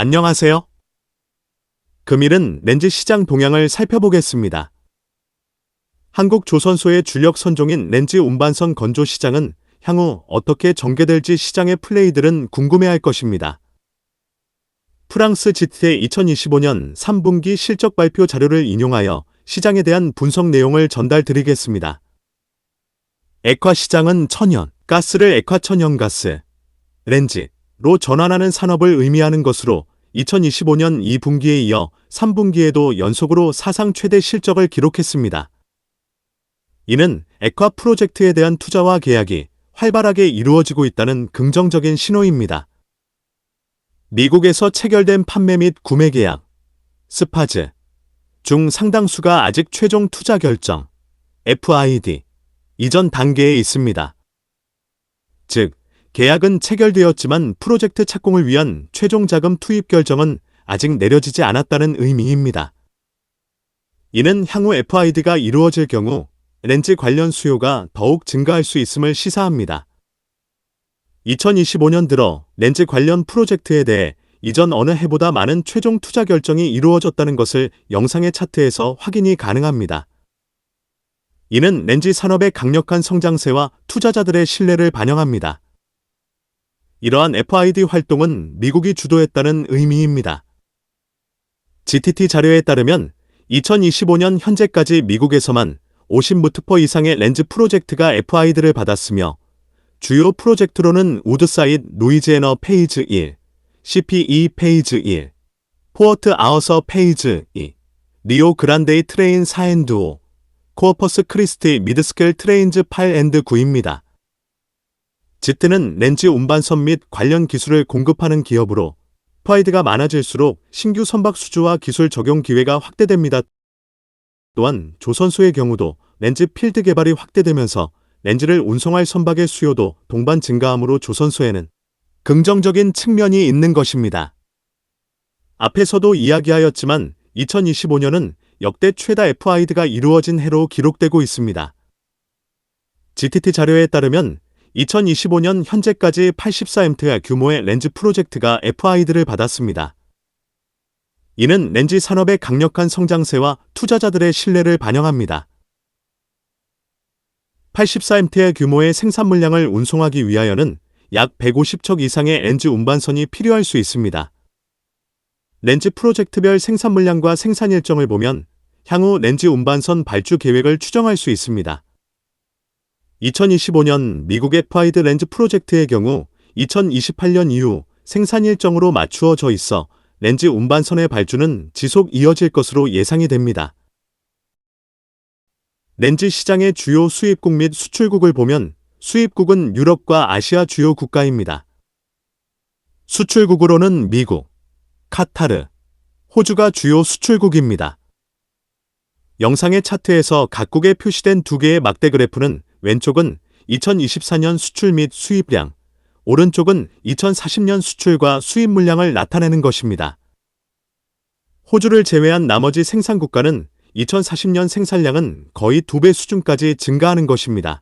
안녕하세요. 금일은 렌즈 시장 동향을 살펴보겠습니다. 한국 조선소의 주력 선종인 렌즈 운반선 건조 시장은 향후 어떻게 전개될지 시장의 플레이들은 궁금해할 것입니다. 프랑스 지트의 2025년 3분기 실적 발표 자료를 인용하여 시장에 대한 분석 내용을 전달드리겠습니다. 액화 시장은 천연, 가스를 액화천연가스, 렌즈로 전환하는 산업을 의미하는 것으로 2025년 2분기에 이어 3분기에도 연속으로 사상 최대 실적을 기록했습니다. 이는 액화 프로젝트에 대한 투자와 계약이 활발하게 이루어지고 있다는 긍정적인 신호입니다. 미국에서 체결된 판매 및 구매 계약, 스파즈 중 상당수가 아직 최종 투자 결정, FID 이전 단계에 있습니다. 즉, 계약은 체결되었지만 프로젝트 착공을 위한 최종 자금 투입 결정은 아직 내려지지 않았다는 의미입니다. 이는 향후 FID가 이루어질 경우 렌즈 관련 수요가 더욱 증가할 수 있음을 시사합니다. 2025년 들어 렌즈 관련 프로젝트에 대해 이전 어느 해보다 많은 최종 투자 결정이 이루어졌다는 것을 영상의 차트에서 확인이 가능합니다. 이는 렌즈 산업의 강력한 성장세와 투자자들의 신뢰를 반영합니다. 이러한 FID 활동은 미국이 주도했다는 의미입니다. GTT 자료에 따르면 2025년 현재까지 미국에서만 50무트퍼 이상의 렌즈 프로젝트가 FID를 받았으며 주요 프로젝트로는 우드사이드 루이지애너 페이즈 1, CPE 페이즈 1, 포어트 아우서 페이즈 2, 리오 그란데이 트레인 4&5, 코어퍼스 크리스티 미드스케일 트레인즈 8&9입니다. 지트는 렌즈 운반선 및 관련 기술을 공급하는 기업으로 FID가 많아질수록 신규 선박 수주와 기술 적용 기회가 확대됩니다. 또한 조선소의 경우도 렌즈 필드 개발이 확대되면서 렌즈를 운송할 선박의 수요도 동반 증가하므로 조선소에는 긍정적인 측면이 있는 것입니다. 앞에서도 이야기하였지만 2025년은 역대 최다 FID가 이루어진 해로 기록되고 있습니다. GTT 자료에 따르면 2025년 현재까지 84MT 규모의 렌즈 프로젝트가 FID를 받았습니다. 이는 렌즈 산업의 강력한 성장세와 투자자들의 신뢰를 반영합니다. 84MT 규모의 생산 물량을 운송하기 위하여는 약 150척 이상의 렌즈 운반선이 필요할 수 있습니다. 렌즈 프로젝트별 생산 물량과 생산 일정을 보면 향후 렌즈 운반선 발주 계획을 추정할 수 있습니다. 2025년 미국 FID 렌즈 프로젝트의 경우 2028년 이후 생산 일정으로 맞추어져 있어 렌즈 운반선의 발주는 지속 이어질 것으로 예상이 됩니다. 렌즈 시장의 주요 수입국 및 수출국을 보면 수입국은 유럽과 아시아 주요 국가입니다. 수출국으로는 미국, 카타르, 호주가 주요 수출국입니다. 영상의 차트에서 각국에 표시된 두 개의 막대 그래프는 왼쪽은 2024년 수출 및 수입량, 오른쪽은 2040년 수출과 수입 물량을 나타내는 것입니다. 호주를 제외한 나머지 생산 국가는 2040년 생산량은 거의 2배 수준까지 증가하는 것입니다.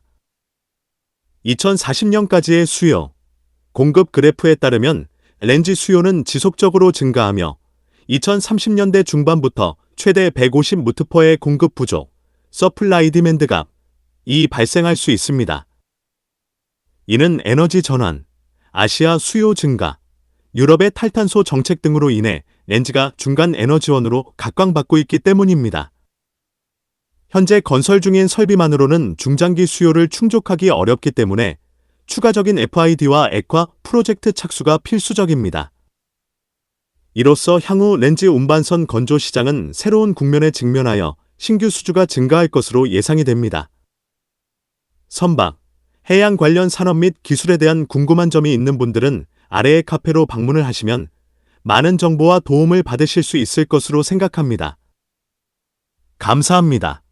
2040년까지의 수요, 공급 그래프에 따르면 렌즈 수요는 지속적으로 증가하며 2030년대 중반부터 최대 150무트퍼의 공급 부족, 서플라이 디맨드 값이 발생할 수 있습니다. 이는 에너지 전환, 아시아 수요 증가, 유럽의 탈탄소 정책 등으로 인해 렌즈가 중간 에너지원으로 각광받고 있기 때문입니다. 현재 건설 중인 설비만으로는 중장기 수요를 충족하기 어렵기 때문에 추가적인 FID와 액화 프로젝트 착수가 필수적입니다. 이로써 향후 렌즈 운반선 건조 시장은 새로운 국면에 직면하여 신규 수주가 증가할 것으로 예상이 됩니다. 선박, 해양 관련 산업 및 기술에 대한 궁금한 점이 있는 분들은 아래의 카페로 방문을 하시면 많은 정보와 도움을 받으실 수 있을 것으로 생각합니다. 감사합니다.